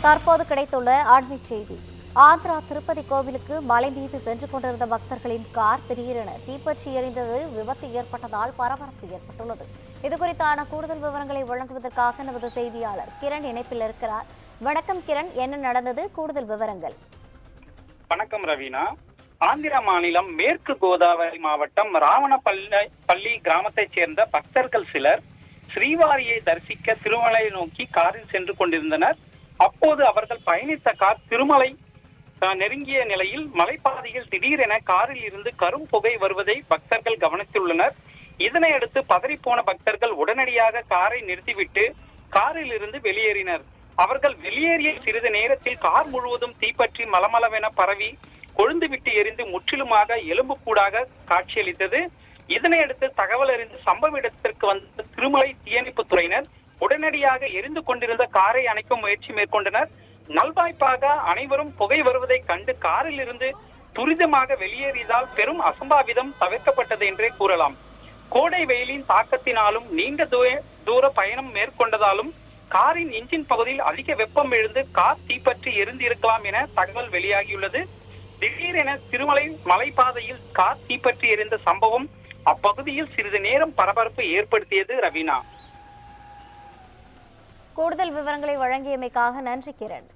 தற்போது கிடைத்துள்ள அண்மை செய்தி. ஆந்திரா திருப்பதி கோவிலுக்கு மலை மீது சென்று கொண்டிருந்த பக்தர்களின் கார் திடீரென தீப்பற்றி எரிந்தது. விபத்து ஏற்பட்டதால் பரபரப்பு ஏற்பட்டுள்ளது. இதுகுறித்தான கூடுதல் விவரங்களை வழங்குவதற்காக நமது செய்தியாளர் கிரண் இணைப்பில் இருக்கிறார். வணக்கம் கிரண், என்ன நடந்தது? கூடுதல் விவரங்கள். வணக்கம் ரவீனா. ஆந்திர மாநிலம் மேற்கு கோதாவரி மாவட்டம் ராவணப்பள்ளி கிராமத்தைச் சேர்ந்த பக்தர்கள் சிலர் ஸ்ரீவாரியை தரிசிக்க திருமலை நோக்கி காரில் சென்று கொண்டிருந்தனர். அப்போது அவர்கள் பயணித்த கார் திருமலை நெருங்கிய நிலையில் மலைப்பாதையில் திடீரென காரில் இருந்து கரும் புகை வருவதை பக்தர்கள் கவனித்துள்ளனர். இதனையடுத்து பதறிப்போன பக்தர்கள் உடனடியாக காரை நிறுத்திவிட்டு காரில் இருந்து வெளியேறினர். அவர்கள் வெளியேறிய சிறிது நேரத்தில் கார் முழுவதும் தீப்பற்றி மலமளவென பரவி கொழுந்துவிட்டு எரிந்து முற்றிலுமாக எலும்புக்கூடாக காட்சியளித்தது. இதனையடுத்து தகவல் அறிந்து சம்பவ இடத்திற்கு வந்த திருமலை தீயணைப்புத் துறையினர் உடனடியாக எரிந்து கொண்டிருந்த காரை அணைக்கும் முயற்சி மேற்கொண்டனர். நல்வாய்ப்பாக அனைவரும் புகை வருவதை கண்டு காரில் இருந்து துரிதமாக வெளியேறியதால் பெரும் அசம்பாவிதம் தவிர்க்கப்பட்டது என்றே கூறலாம். கோடை வெயிலின் தாக்கத்தினாலும் நீண்ட தூர பயணம் மேற்கொண்டதாலும் காரின் இன்ஜின் பகுதியில் அதிக வெப்பம் எழுந்து கார் தீப்பற்றி எரிந்து இருக்கலாம் என தகவல் வெளியாகியுள்ளது. திடீரென திருமலை மலைப்பாதையில் கார் தீப்பற்றி எரிந்த சம்பவம் அப்பகுதியில் சிறிது நேரம் பரபரப்பு ஏற்படுத்தியது. ரவீனா, கூடுதல் விவரங்களை வழங்கியமைக்காக நன்றி கிரண்.